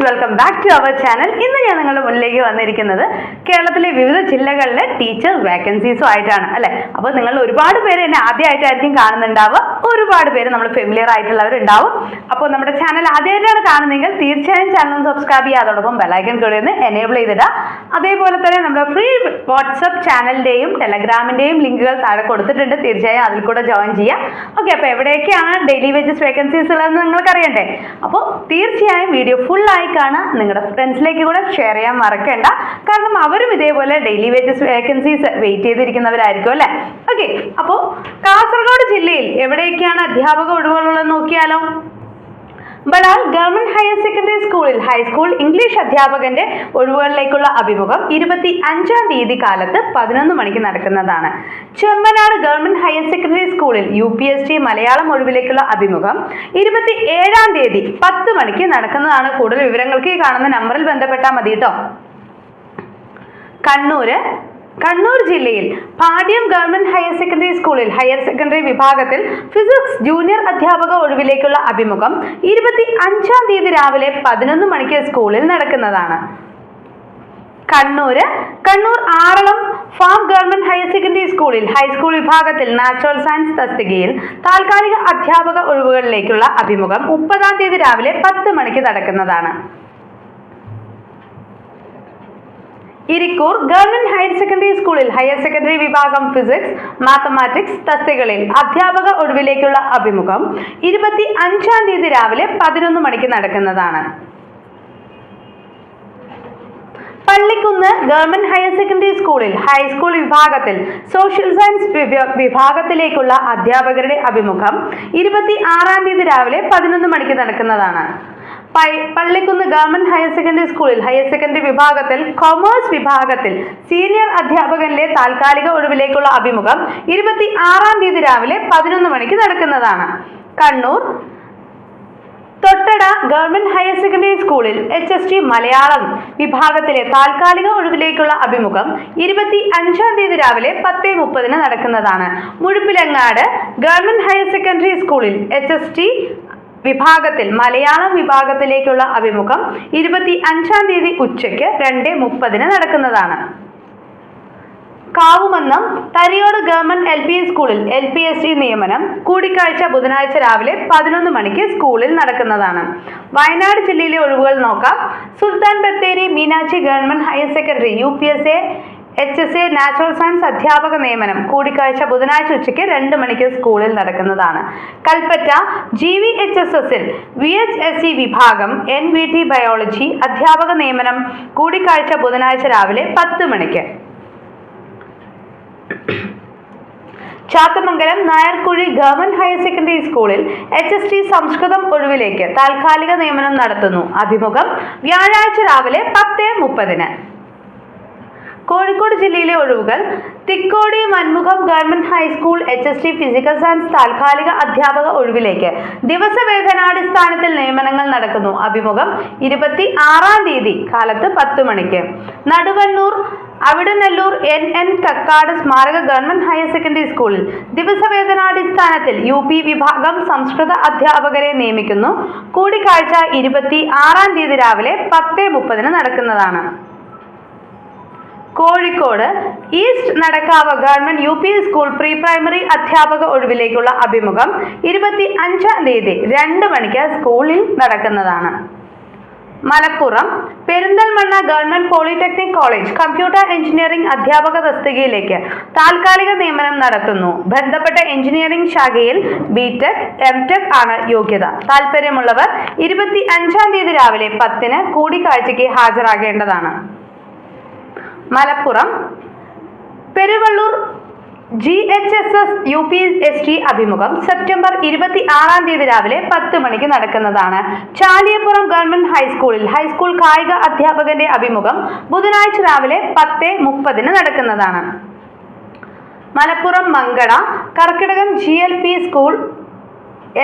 Friends, welcome back to our channel. ഇന്ന് ഞാൻ നിങ്ങളുടെ മുന്നിലേക്ക് വന്നിരിക്കുന്നത് കേരളത്തിലെ വിവിധ ജില്ലകളിലെ ടീച്ചർ വേക്കൻസീസും ആയിട്ടാണ് അല്ലെ. അപ്പോൾ നിങ്ങൾ ഒരുപാട് പേര് എന്നെ ആദ്യമായിട്ടായിരിക്കും കാണുന്നുണ്ടാവുക, ഒരുപാട് പേര് നമ്മൾ ഫെമിലിയർ ആയിട്ടുള്ളവരുണ്ടാവും. അപ്പോൾ നമ്മുടെ ചാനൽ ആദ്യമായിട്ടാണ് കാണുന്നതെങ്കിൽ തീർച്ചയായും ചാനൽ സബ്സ്ക്രൈബ് ചെയ്യുക, അതോടൊപ്പം ബെലൈക്കൺ കൂടി ഒന്ന് എനേബിൾ ചെയ്തിടുക. അതേപോലെ തന്നെ നമ്മുടെ ഫ്രീ വാട്സപ്പ് ചാനലിന്റെയും ടെലഗ്രാമിന്റെയും ലിങ്കുകൾ താഴെ കൊടുത്തിട്ടുണ്ട്, തീർച്ചയായും അതിൽ കൂടെ ജോയിൻ ചെയ്യാം. ഓക്കെ, അപ്പോൾ എവിടെയൊക്കെയാണ് ഡെയിലി വേജസ് വേക്കൻസീസ് ഉള്ളതെന്ന് നിങ്ങൾക്ക് അറിയണ്ടേ? അപ്പോൾ തീർച്ചയായും വീഡിയോ ഫുൾ ആയി കാണാൻ നിങ്ങളുടെ ഫ്രണ്ട്സിലേക്ക് കൂടെ ഷെയർ ചെയ്യാൻ മറക്കണ്ട, കാരണം അവരും ഇതേപോലെ ഡെയിലി വേജസ് വേക്കൻസീസ് വെയിറ്റ് ചെയ്തിരിക്കുന്നവരായിരിക്കും അല്ലേ. ഓക്കെ, അപ്പോൾ കാസർഗോഡ് ജില്ലയിൽ എവിടെയൊക്കെയാണ് അധ്യാപക ഒഴിവുകളുള്ളതെന്ന് നോക്കിയാലോ. ബഡാൽ ഗവൺമെന്റ് ഹയർ സെക്കൻഡറി സ്കൂളിൽ ഹൈസ്കൂൾ ഇംഗ്ലീഷ് അധ്യാപകന്റെ ഒഴിവുകളിലേക്കുള്ള അഭിമുഖം 25-ാം തീയതി കാലത്ത് 11 മണിക്ക് നടക്കുന്നതാണ്. ചെമ്മനാട് ഗവൺമെന്റ് ഹയർ സെക്കൻഡറി സ്കൂളിൽ UPSC മലയാളം ഒഴിവിലേക്കുള്ള അഭിമുഖം 27-ാം തീയതി 10 മണിക്ക് നടക്കുന്നതാണ്. കൂടുതൽ വിവരങ്ങൾക്ക് ഈ കാണുന്ന നമ്പറിൽ ബന്ധപ്പെട്ടാൽ മതി കേട്ടോ. കണ്ണൂർ ജില്ലയിൽ പാട്യം ഗവൺമെന്റ് ഹയർ സെക്കൻഡറി സ്കൂളിൽ ഹയർ സെക്കൻഡറി വിഭാഗത്തിൽ ഫിസിക്സ് ജൂനിയർ അധ്യാപക ഒഴിവിലേക്കുള്ള അഭിമുഖം 25-ാം തീയതി രാവിലെ 11 മണിക്ക് സ്കൂളിൽ നടക്കുന്നതാണ്. Kannur Aralam farm government higher secondary സ്കൂളിൽ ഹൈസ്കൂൾ വിഭാഗത്തിൽ നാച്ചുറൽ സയൻസ് തസ്തികയിൽ താൽക്കാലിക അധ്യാപക ഒഴിവുകളിലേക്കുള്ള അഭിമുഖം 30-ാം തീയതി രാവിലെ 10 മണിക്ക് നടക്കുന്നതാണ്. ഇരിക്കൂർ ഗവൺമെന്റ് ഹയർ സെക്കൻഡറി സ്കൂളിൽ ഹയർ സെക്കൻഡറി വിഭാഗം ഫിസിക്സ് മാത്തമാറ്റിക്സ് തസ്തികകളിൽ അധ്യാപക ഒഴിവിലേക്കുള്ള അഭിമുഖം 25-ാം തീയതി രാവിലെ 11 മണിക്ക് നടക്കുന്നതാണ്. പള്ളിക്കുന്ന് ഗവൺമെന്റ് ഹയർ സെക്കൻഡറി സ്കൂളിൽ ഹൈസ്കൂൾ വിഭാഗത്തിൽ സോഷ്യൽ സയൻസ് വിഭാഗത്തിലേക്കുള്ള അധ്യാപകരുടെ അഭിമുഖം 26-ാം തീയതി രാവിലെ 11 മണിക്ക് നടക്കുന്നതാണ്. പള്ളിക്കുന്ന് ഗവൺമെന്റ് ഹയർ സെക്കൻഡറി സ്കൂളിൽ ഹയർ സെക്കൻഡറി വിഭാഗത്തിൽ കൊമേഴ്സ് വിഭാഗത്തിൽ സീനിയർ അധ്യാപകനിലെ താൽക്കാലിക ഒഴിവിലേക്കുള്ള അഭിമുഖം 26-ാം തീയതി രാവിലെ 11 മണിക്ക് നടക്കുന്നതാണ്. കണ്ണൂർ തൊട്ടട ഗവൺമെന്റ് ഹയർ സെക്കൻഡറി സ്കൂളിൽ HST മലയാളം വിഭാഗത്തിലെ താൽക്കാലിക ഒഴിവിലേക്കുള്ള അഭിമുഖം 25-ാം തീയതി രാവിലെ 10:30 നടക്കുന്നതാണ്. മുഴുപ്പിലങ്ങാട് ഗവൺമെന്റ് ഹയർ സെക്കൻഡറി സ്കൂളിൽ HST വിഭാഗത്തിൽ മലയാളം വിഭാഗത്തിലേക്കുള്ള അഭിമുഖം 25-ാം തീയതി ഉച്ചയ്ക്ക് 2:30 നടക്കുന്നതാണ്. കാവുമന്നം തരിയോട് ഗവൺമെന്റ് LP സ്കൂളിൽ LPST നിയമനം കൂടിക്കാഴ്ച ബുധനാഴ്ച രാവിലെ 11 മണിക്ക് സ്കൂളിൽ നടക്കുന്നതാണ്. വയനാട് ജില്ലയിലെ ഒഴിവുകൾ നോക്കാം. Sulthan Bathery Meenakshi government higher secondary UPSA HSA natural science അധ്യാപക നിയമനം കൂടിക്കാഴ്ച ബുധനാഴ്ച ഉച്ചയ്ക്ക് 2 മണിക്ക് സ്കൂളിൽ നടക്കുന്നതാണ്. കൽപ്പറ്റ GVHSSൽ VHSC വിഭാഗം NVT ബയോളജി അധ്യാപക നിയമനം കൂടിക്കാഴ്ച ബുധനാഴ്ച രാവിലെ 10 മണിക്ക്. Chathamangalam Nayarkuzhi government higher secondary സ്കൂളിൽ HST സംസ്കൃതം ഒഴിവിലേക്ക് താൽക്കാലിക നിയമനം നടത്തുന്നു. അഭിമുഖം വ്യാഴാഴ്ച രാവിലെ 10:30. കോഴിക്കോട് ജില്ലയിലെ ഒഴിവുകൾ. Thikkodi Manmukham government high school HST physical science താൽക്കാലിക അധ്യാപക ഒഴിവിലേക്ക് ദിവസവേതനാടിസ്ഥാനത്തിൽ നിയമനങ്ങൾ നടക്കുന്നു. അഭിമുഖം 26-ാം തീയതി കാലത്ത് 10 മണിക്ക്. നടുവണ്ണൂർ അവിടനെല്ലൂർ NN കക്കാട് സ്മാരക ഗവൺമെന്റ് ഹയർ സെക്കൻഡറി സ്കൂളിൽ ദിവസവേതനാടിസ്ഥാനത്തിൽ UP വിഭാഗം സംസ്കൃത അധ്യാപകരെ നിയമിക്കുന്നു. കൂടിക്കാഴ്ച 26-ാം തീയതി രാവിലെ 10:30 നടക്കുന്നതാണ്. Kozhikode east Nadakkavu government UP school pre primary അധ്യാപക ഒഴിവിലേക്കുള്ള അഭിമുഖം 25-ാം തീയതി 2 മണിക്ക് സ്കൂളിൽ നടക്കുന്നതാണ്. Malappuram Perinthalmanna government polytechnic college computer engineering അധ്യാപക തസ്തികയിലേക്ക് താൽക്കാലിക നിയമനം നടത്തുന്നു. ബന്ധപ്പെട്ട എഞ്ചിനീയറിംഗ് ശാഖയിൽ BTech MTech ആണ് യോഗ്യത. താല്പര്യമുള്ളവർ 25-ാം തീയതി രാവിലെ 10-ന് കൂടിക്കാഴ്ചയ്ക്ക് ഹാജരാകേണ്ടതാണ്. മലപ്പുറം പെരുവള്ളൂർ GHSS UPST അഭിമുഖം സെപ്റ്റംബർ 26-ാം തീയതി രാവിലെ 10 മണിക്ക് നടക്കുന്നതാണ്. ചാലിയപ്പുറം ഗവൺമെന്റ് ഹൈസ്കൂളിൽ ഹൈസ്കൂൾ കായിക അധ്യാപകന്റെ അഭിമുഖം ബുധനാഴ്ച രാവിലെ 10:30 നടക്കുന്നതാണ്. മലപ്പുറം മങ്കട കർക്കിടകം GLP സ്കൂൾ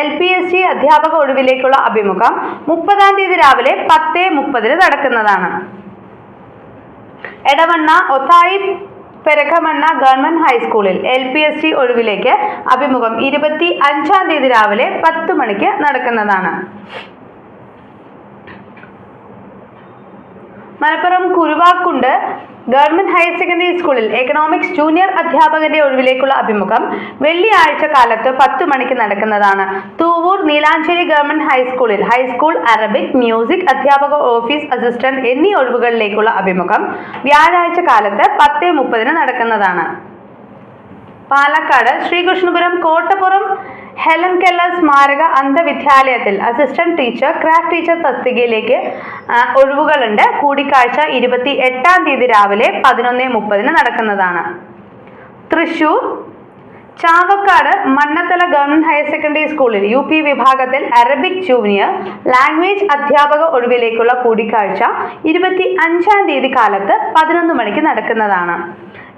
LPST അധ്യാപക ഒഴിവിലേക്കുള്ള അഭിമുഖം 30-ാം തീയതി രാവിലെ 10:30 നടക്കുന്നതാണ്. എടവണ്ണ ഒത്തായി പെരക്കമണ്ണ ഗവൺമെന്റ് ഹൈസ്കൂളിൽ LPST ഒഴിവിലേക്ക് അഭിമുഖം 25-ാം തീയതി രാവിലെ 10 മണിക്ക് നടക്കുന്നതാണ്. മലപ്പുറം കുരുവാക്കുണ്ട് ഗവൺമെന്റ് ഹയർ സെക്കൻഡറി സ്കൂളിൽ എക്കണോമിക്സ് ജൂനിയർ അധ്യാപകന്റെ ഒഴിവിലേക്കുള്ള അഭിമുഖം വെള്ളിയാഴ്ച കാലത്ത് 10 മണിക്ക് നടക്കുന്നതാണ്. തൂവൂർ നീലാഞ്ചേരി ഗവൺമെന്റ് ഹൈസ്കൂളിൽ ഹൈസ്കൂൾ അറബിക്, മ്യൂസിക് അധ്യാപക, ഓഫീസ് അസിസ്റ്റന്റ് എന്നീ ഒഴിവുകളിലേക്കുള്ള അഭിമുഖം വ്യാഴാഴ്ച കാലത്ത് 10:30 നടക്കുന്നതാണ്. പാലക്കാട് ശ്രീകൃഷ്ണപുരം കോട്ടപ്പുറം ഹെലൻ കെല്ലർ സ്മാരക അന്ധവിദ്യാലയത്തിൽ അസിസ്റ്റന്റ് ടീച്ചർ, ക്രാഫ്റ്റ് ടീച്ചർ തസ്തികയിലേക്ക് ഒഴിവുകളുണ്ട്. കൂടിക്കാഴ്ച 28-ാം തീയതി രാവിലെ 11:30 നടക്കുന്നതാണ്. Thrissur Chavakkad Mannathala government higher secondary സ്കൂളിൽ UP വിഭാഗത്തിൽ അറബിക് ജൂനിയർ ലാംഗ്വേജ് അധ്യാപക ഒഴിവിലേക്കുള്ള കൂടിക്കാഴ്ച 25-ാം തീയതി കാലത്ത് 11 മണിക്ക് നടക്കുന്നതാണ്.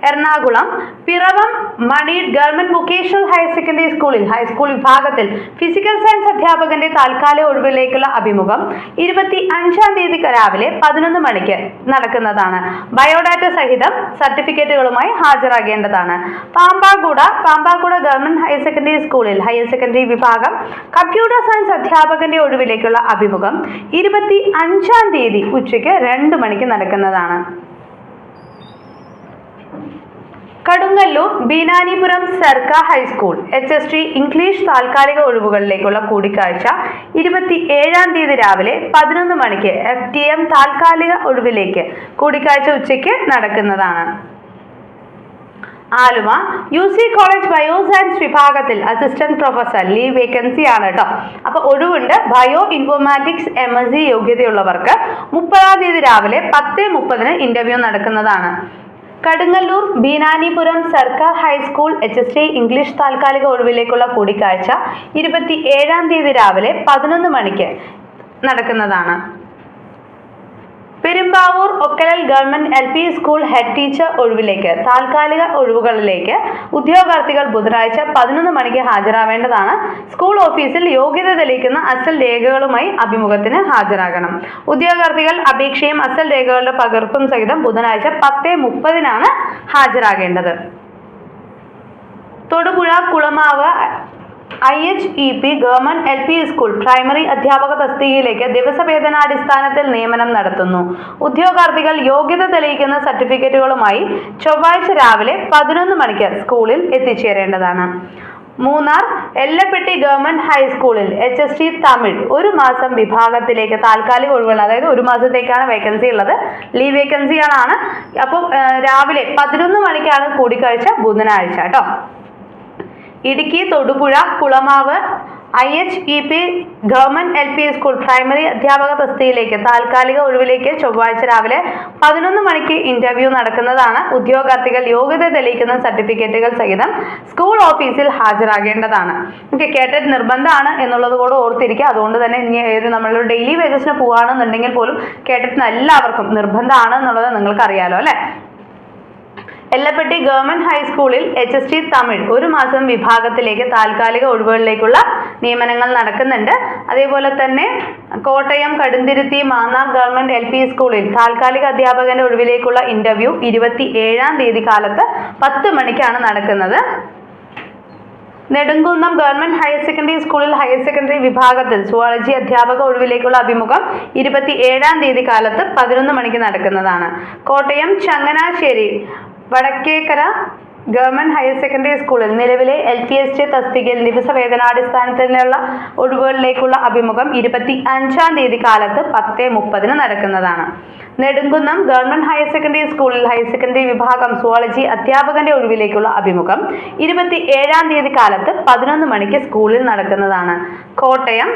Ernakulam Piravom Manneed government vocational higher secondary സ്കൂളിൽ ഹൈസ്കൂൾ വിഭാഗത്തിൽ ഫിസിക്കൽ സയൻസ് അധ്യാപകന്റെ താൽക്കാലിക ഒഴിവിലേക്കുള്ള അഭിമുഖം 25-ാം തീയതി രാവിലെ 11 മണിക്ക് നടക്കുന്നതാണ്. ബയോഡാറ്റ സഹിതം സർട്ടിഫിക്കറ്റുകളുമായി ഹാജരാകേണ്ടതാണ്. പാമ്പാക്കുട ഗവൺമെന്റ് ഹയർ സെക്കൻഡറി സ്കൂളിൽ ഹയർ സെക്കൻഡറി വിഭാഗം കമ്പ്യൂട്ടർ സയൻസ് അധ്യാപകന്റെ ഒഴിവിലേക്കുള്ള അഭിമുഖം 25-ാം തീയതി ഉച്ചയ്ക്ക് 2 മണിക്ക് നടക്കുന്നതാണ്. കടുങ്ങല്ലൂർ ബീനാനിപുരം സർക്കാർ ഹൈസ്കൂൾ HST ഇംഗ്ലീഷ് താൽക്കാലിക ഒഴിവുകളിലേക്കുള്ള കൂടിക്കാഴ്ച 27-ാം തീയതി രാവിലെ 11 മണിക്ക് FTM താൽക്കാലിക ഒഴിവിലേക്ക് കൂടിക്കാഴ്ച ഉച്ചയ്ക്ക് നടക്കുന്നതാണ്. ആലുവ UC കോളേജ് ബയോസയൻസ് വിഭാഗത്തിൽ അസിസ്റ്റന്റ് പ്രൊഫസർ ലീവ് വേക്കൻസി ആണ് കേട്ടോ. അപ്പൊ ഒഴിവുണ്ട്. ബയോ ഇൻഫോർമാറ്റിക്സ് MSc യോഗ്യതയുള്ളവർക്ക് 30-ാം തീയതി രാവിലെ 10:30 ഇന്റർവ്യൂ നടക്കുന്നതാണ്. കടുങ്ങല്ലൂർ ബീനാനിപുരം സർക്കാർ ഹൈസ്കൂൾ HST ഇംഗ്ലീഷ് താൽക്കാലിക ഒഴിവിലേക്കുള്ള കൂടിക്കാഴ്ച 27-ാം തീയതി രാവിലെ 11 മണിക്ക് നടക്കുന്നതാണ്. Perumbavoor Okkal government LP school head teacher ഒഴിവിലേക്ക് താൽക്കാലിക ഒഴിവുകളിലേക്ക് ഉദ്യോഗാർത്ഥികൾ ബുധനാഴ്ച 11 മണിക്ക് ഹാജരാവേണ്ടതാണ്. സ്കൂൾ ഓഫീസിൽ യോഗ്യത തെളിയിക്കുന്ന അസൽ രേഖകളുമായി അഭിമുഖത്തിന് ഹാജരാകണം. ഉദ്യോഗാർത്ഥികൾ അപേക്ഷയും അസൽ രേഖകളുടെ പകർപ്പും സഹിതം ബുധനാഴ്ച 10:30 ഹാജരാകേണ്ടത്. തൊടുപുഴ കുളമാവ് IHEP ഗവൺമെന്റ് LP സ്കൂൾ പ്രൈമറി അധ്യാപക തസ്തികയിലേക്ക് ദിവസവേതനാടിസ്ഥാനത്തിൽ നിയമനം നടത്തുന്നു. ഉദ്യോഗാർത്ഥികൾ യോഗ്യത തെളിയിക്കുന്ന സർട്ടിഫിക്കറ്റുകളുമായി ചൊവ്വാഴ്ച രാവിലെ 11 മണിക്ക് സ്കൂളിൽ എത്തിച്ചേരേണ്ടതാണ്. മൂന്നാർ എല്ലപ്പെട്ടി ഗവൺമെന്റ് ഹൈസ്കൂളിൽ HST തമിഴ് 1 മാസം വിഭാഗത്തിലേക്ക് താൽക്കാലിക ഒഴിവുകൾ, അതായത് 1 മാസത്തേക്കാണ് വേക്കൻസി ഉള്ളത്. ലീവ് വേക്കൻസികളാണ്. അപ്പോൾ രാവിലെ 11 മണിക്കാണ് കൂടിക്കാഴ്ച ബുധനാഴ്ച കേട്ടോ. ഇടുക്കി തൊടുപുഴ കുളമാവ് IHEP ഗവൺമെന്റ് LP സ്കൂൾ പ്രൈമറി അധ്യാപക തസ്തികയിലേക്ക് താൽക്കാലിക ഒഴിവിലേക്ക് ചൊവ്വാഴ്ച രാവിലെ 11 മണിക്ക് ഇന്റർവ്യൂ നടക്കുന്നതാണ്. ഉദ്യോഗാർത്ഥികൾ യോഗ്യത തെളിയിക്കുന്ന സർട്ടിഫിക്കറ്റുകൾ സഹിതം സ്കൂൾ ഓഫീസിൽ ഹാജരാകേണ്ടതാണ്. കേട്ടറ്റ് നിർബന്ധമാണ് എന്നുള്ളത് കൂടെ ഓർത്തിരിക്കുക. അതുകൊണ്ട് തന്നെ ഇനി നമ്മൾ ഡെയിലി വേജസിന് പോവുകയാണെന്നുണ്ടെങ്കിൽ പോലും കേട്ടറ്റിന് എല്ലാവർക്കും നിർബന്ധമാണ് എന്നുള്ളത് നിങ്ങൾക്ക് അറിയാലോ അല്ലെ. എല്ലപ്പെട്ടി ഗവൺമെന്റ് ഹൈസ്കൂളിൽ HST തമിഴ് 1 മാസം വിഭാഗത്തിലേക്ക് താൽക്കാലിക ഒഴിവുകളിലേക്കുള്ള നിയമനങ്ങൾ നടക്കുന്നുണ്ട്. അതേപോലെ തന്നെ കോട്ടയം കടുന്തിരുത്തി മാന്നാർ ഗവൺമെന്റ് LP സ്കൂളിൽ താൽക്കാലിക അധ്യാപകന്റെ ഒഴിവിലേക്കുള്ള ഇന്റർവ്യൂ 27-ാം തീയതി കാലത്ത് 10 മണിക്കാണ് നടക്കുന്നത്. നെടുങ്കുന്നം ഗവൺമെന്റ് ഹയർ സെക്കൻഡറി സ്കൂളിൽ ഹയർ സെക്കൻഡറി വിഭാഗത്തിൽ സുവോളജി അധ്യാപക ഒഴിവിലേക്കുള്ള അഭിമുഖം 27-ാം തീയതി കാലത്ത് 11 മണിക്ക് നടക്കുന്നതാണ്. Kottayam Changanassery Vadakkekara government higher secondary സ്കൂളിൽ നിലവിലെ LPST തസ്തികയിൽ ദിവസവേതനാടിസ്ഥാനത്തിലുള്ള ഒഴിവുകളിലേക്കുള്ള അഭിമുഖം 25-ാം തീയതി കാലത്ത് 10:30 നടക്കുന്നതാണ്. നെടുങ്കുന്നം ഗവൺമെന്റ് ഹയർ സെക്കൻഡറി സ്കൂളിൽ ഹയർ സെക്കൻഡറി വിഭാഗം സുവോളജി അധ്യാപകന്റെ ഒഴിവിലേക്കുള്ള അഭിമുഖം 27-ാം തീയതി കാലത്ത് 11 മണിക്ക് സ്കൂളിൽ നടക്കുന്നതാണ്. Kottayam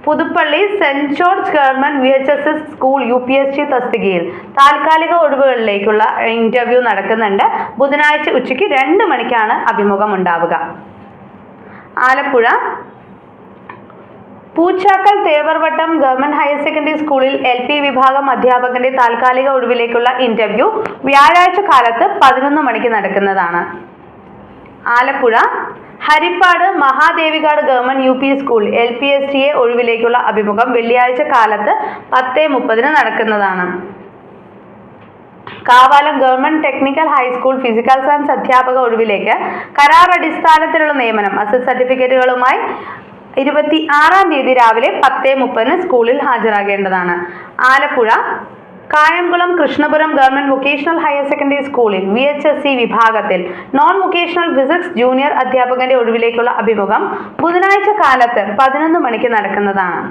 Puthuppally saint George government VHSS school UPSC തസ്തികയിൽ താൽക്കാലിക ഒഴിവുകളിലേക്കുള്ള ഇന്റർവ്യൂ നടക്കുന്നുണ്ട്. ബുധനാഴ്ച ഉച്ചയ്ക്ക് 2 മണിക്കാണ് അഭിമുഖം ഉണ്ടാവുക. Alappuzha Poochakkal Thevarvattom government higher secondary സ്കൂളിൽ LP വിഭാഗം അധ്യാപകന്റെ താൽക്കാലിക ഒഴിവിലേക്കുള്ള ഇന്റർവ്യൂ വ്യാഴാഴ്ച കാലത്ത് 11 മണിക്ക് നടക്കുന്നതാണ്. Alappuzha Haripad Mahadevikad government UP school LPSTA ഒഴിവിലേക്കുള്ള അഭിമുഖം വെള്ളിയാഴ്ച കാലത്ത് 10:30 നടക്കുന്നതാണ്. Kavalam government technical high school physical science അധ്യാപക ഒഴിവിലേക്ക് കരാർ അടിസ്ഥാനത്തിലുള്ള നിയമനം അസൽ സർട്ടിഫിക്കറ്റുകളുമായി 26-ാം തീയതി രാവിലെ 10:30 സ്കൂളിൽ ഹാജരാകേണ്ടതാണ്. Alappuzha Kayamkulam Krishnapuram government vocational higher secondary സ്കൂളിൽ VHSC വിഭാഗത്തിൽ നോൺ വൊക്കേഷണൽ ഫിസിക്സ് ജൂനിയർ അധ്യാപകന്റെ ഒഴിവിലേക്കുള്ള അഭിമുഖം ബുധനാഴ്ച കാലത്ത് 11 മണിക്ക് നടക്കുന്നതാണ്.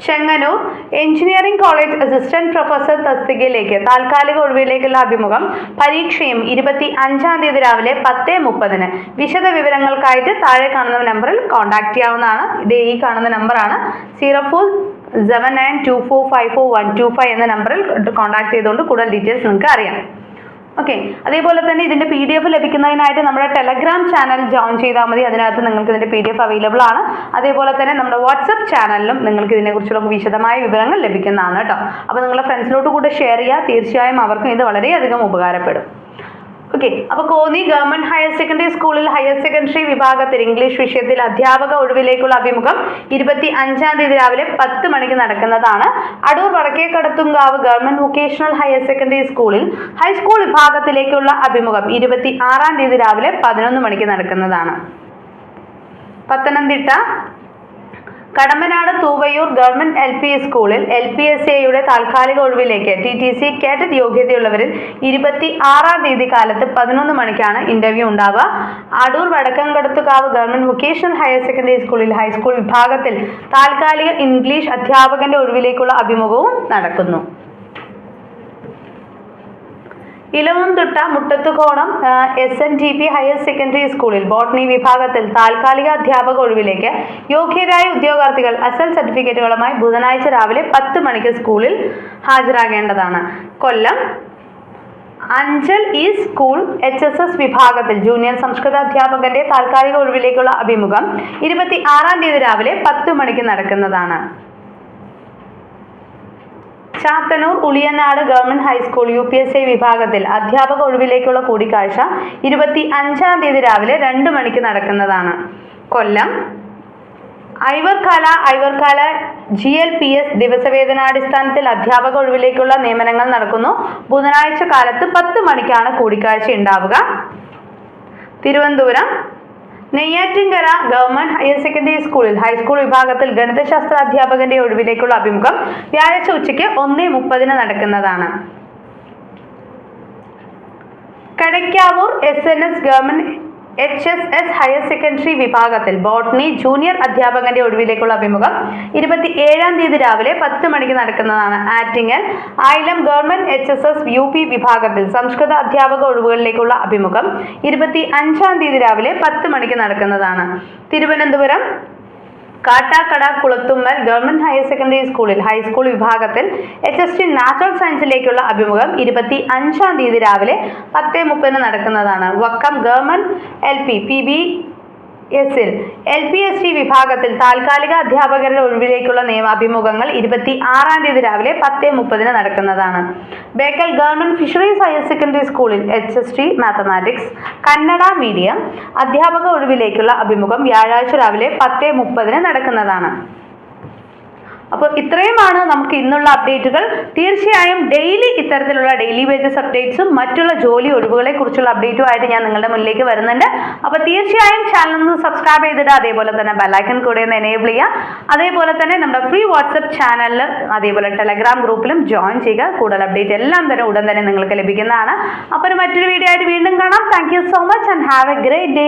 Chengannur engineering college assistant professor തസ്തികയിലേക്ക് താൽക്കാലിക ഒഴിവിലേക്കുള്ള അഭിമുഖം പരീക്ഷയും 25-ാം തീയതി രാവിലെ 10:30-ന്. വിശദ വിവരങ്ങൾക്കായിട്ട് താഴെ കാണുന്ന നമ്പറിൽ കോൺടാക്ട് ചെയ്യാവുന്നതാണ്. ഇത് ഈ കാണുന്ന നമ്പറാണ് 047924545125 എന്ന നമ്പറിൽ കോൺടാക്ട് ചെയ്തുകൊണ്ട് കൂടുതൽ ഡീറ്റെയിൽസ് നിങ്ങൾക്ക് അറിയാം. ഓക്കെ, അതേപോലെ തന്നെ ഇതിന്റെ PDF ലഭിക്കുന്നതിനായിട്ട് നമ്മുടെ ടെലഗ്രാം ചാനൽ ജോയിൻ ചെയ്താൽ മതി. അതിനകത്ത് നിങ്ങൾക്ക് ഇതിന്റെ PDF അവൈലബിൾ ആണ്. അതേപോലെ തന്നെ നമ്മുടെ വാട്സപ്പ് ചാനലിലും നിങ്ങൾക്ക് ഇതിനെക്കുറിച്ചുള്ള വിശദമായ വിവരങ്ങൾ ലഭിക്കുന്നതാണ് കേട്ടോ. അപ്പോൾ നിങ്ങളുടെ ഫ്രണ്ട്സിലോട്ട് കൂടെ ഷെയർ ചെയ്യുക. തീർച്ചയായും അവർക്കും ഇത് വളരെയധികം ഉപകാരപ്പെടും. ഓക്കെ, അപ്പോൾ കോന്നി ഗവൺമെന്റ് ഹയർ സെക്കൻഡറി സ്കൂളിൽ ഹയർ സെക്കൻഡറി വിഭാഗത്തിൽ ഇംഗ്ലീഷ് വിഷയത്തിൽ അധ്യാപക ഒഴിവിലേക്കുള്ള അഭിമുഖം 25-ാം തീയതി രാവിലെ 10 മണിക്ക് നടക്കുന്നതാണ്. Adoor Vadakkadathukavu government vocational higher secondary സ്കൂളിൽ ഹൈസ്കൂൾ വിഭാഗത്തിലേക്കുള്ള അഭിമുഖം 26-ാം തീയതി രാവിലെ 11 മണിക്ക് നടക്കുന്നതാണ്. പത്തനംതിട്ട കടമ്പനാട് തൂവയൂർ ഗവൺമെന്റ് LP സ്കൂളിൽ LPSAയുടെ താൽക്കാലിക ഒഴിവിലേക്ക് TTC കേഡറ്റ് യോഗ്യതയുള്ളവരിൽ 26-ാം തീയതി കാലത്ത് 11 മണിക്കാണ് ഇന്റർവ്യൂ ഉണ്ടാവുക. Adoor Vadakkadathukavu government vocational higher secondary സ്കൂളിൽ ഹൈസ്കൂൾ വിഭാഗത്തിൽ താൽക്കാലിക ഇംഗ്ലീഷ് അധ്യാപകന്റെ ഒഴിവിലേക്കുള്ള അഭിമുഖവും നടക്കുന്നു. Elavumthitta Muttathukonam SNDP higher secondary സ്കൂളിൽ ബോട്ടണി വിഭാഗത്തിൽ താൽക്കാലിക അധ്യാപക ഒഴിവിലേക്ക് യോഗ്യരായ ഉദ്യോഗാർത്ഥികൾ അസൽ സർട്ടിഫിക്കറ്റുകളുമായി ബുധനാഴ്ച രാവിലെ 10 മണിക്ക് സ്കൂളിൽ ഹാജരാകേണ്ടതാണ്. കൊല്ലം അഞ്ചൽ ഈ സ്കൂൾ HSS വിഭാഗത്തിൽ ജൂനിയർ സംസ്കൃത അധ്യാപകന്റെ താൽക്കാലിക ഒഴിവിലേക്കുള്ള അഭിമുഖം 26-ാം തീയതി രാവിലെ 10 മണിക്ക് നടക്കുന്നതാണ്. Chathannoor Uliyanad government high school UPSC വിഭാഗത്തിൽ അധ്യാപക ഒഴിവിലേക്കുള്ള കൂടിക്കാഴ്ച 25-ാം തീയതി രാവിലെ 2 മണിക്ക് നടക്കുന്നതാണ്. കൊല്ലം ഐവർക്കാല GLPS ദിവസവേതനാടിസ്ഥാനത്തിൽ അധ്യാപക ഒഴിവിലേക്കുള്ള നിയമനങ്ങൾ നടക്കുന്നു. ബുധനാഴ്ച കാലത്ത് 10 മണിക്കാണ് കൂടിക്കാഴ്ച ഉണ്ടാവുക. Thiruvananthapuram Neyyattinkara government higher secondary സ്കൂളിൽ ഹൈസ്കൂൾ വിഭാഗത്തിൽ ഗണിതശാസ്ത്ര അധ്യാപകന്റെ ഒഴിവിലേക്കുള്ള അഭിമുഖം വ്യാഴാഴ്ച ഉച്ചയ്ക്ക് 1:30-ന് നടക്കുന്നതാണ്. Kadakkavoor SNS government HSS higher secondary വിഭാഗത്തിൽ ബോട്ടണി ജൂനിയർ അധ്യാപകന്റെ ഒഴിവിലേക്കുള്ള അഭിമുഖം 27-ാം തീയതി രാവിലെ 10 മണിക്ക് നടക്കുന്നതാണ്. ആറ്റിങ്ങൽ ആയിലം ഗവൺമെന്റ് HSS UP വിഭാഗത്തിൽ സംസ്കൃത അധ്യാപക ഒഴിവുകളിലേക്കുള്ള അഭിമുഖം 25-ാം തീയതി രാവിലെ 10 മണിക്ക് നടക്കുന്നതാണ്. Thiruvananthapuram Kattakada Kulathummal government higher secondary സ്കൂളിൽ ഹൈസ്കൂൾ വിഭാഗത്തിൽ HST നാച്ചുറൽ സയൻസിലേക്കുള്ള അഭിമുഖം 25-ാം തീയതി രാവിലെ 10:30-ന് നടക്കുന്നതാണ്. വക്കം ഗവൺമെന്റ് LP PBSൽ LPST വിഭാഗത്തിൽ താൽക്കാലിക അധ്യാപകരുടെ ഒഴിവിലേക്കുള്ള അഭിമുഖങ്ങൾ 26-ാം തീയതി രാവിലെ 10:30-ന് നടക്കുന്നതാണ്. Bekal government fisheries higher secondary സ്കൂളിൽ HST മാത്തമാറ്റിക്സ് കന്നഡ മീഡിയം അധ്യാപക ഒഴിവിലേക്കുള്ള അഭിമുഖം വ്യാഴാഴ്ച രാവിലെ 10:30-ന് നടക്കുന്നതാണ്. അപ്പോൾ ഇത്രയുമാണ് നമുക്ക് ഇന്നുള്ള അപ്ഡേറ്റുകൾ. തീർച്ചയായും ഡെയിലി ഇത്തരത്തിലുള്ള ഡെയിലി വേജസ് അപ്ഡേറ്റ്സും മറ്റുള്ള ജോലി ഒഴിവുകളെ കുറിച്ചുള്ള അപ്ഡേറ്റുമായിട്ട് ഞാൻ നിങ്ങളുടെ മുന്നിലേക്ക് വരുന്നുണ്ട്. അപ്പോൾ തീർച്ചയായും ചാനൽ ഒന്ന് സബ്സ്ക്രൈബ് ചെയ്തിട്ട് അതേപോലെ തന്നെ ബെല്ലൈക്കൺ കൂടെ ഒന്ന് എനേബിൾ ചെയ്യുക. അതേപോലെ തന്നെ നമ്മുടെ ഫ്രീ വാട്സപ്പ് ചാനലിൽ അതേപോലെ ടെലഗ്രാം ഗ്രൂപ്പിലും ജോയിൻ ചെയ്യുക. കൂടുതൽ അപ്ഡേറ്റ് എല്ലാം തന്നെ ഉടൻ തന്നെ നിങ്ങൾക്ക് ലഭിക്കുന്നതാണ്. അപ്പോൾ മറ്റൊരു വീഡിയോ ആയിട്ട് വീണ്ടും കാണാം. Thank you so much and have A great day.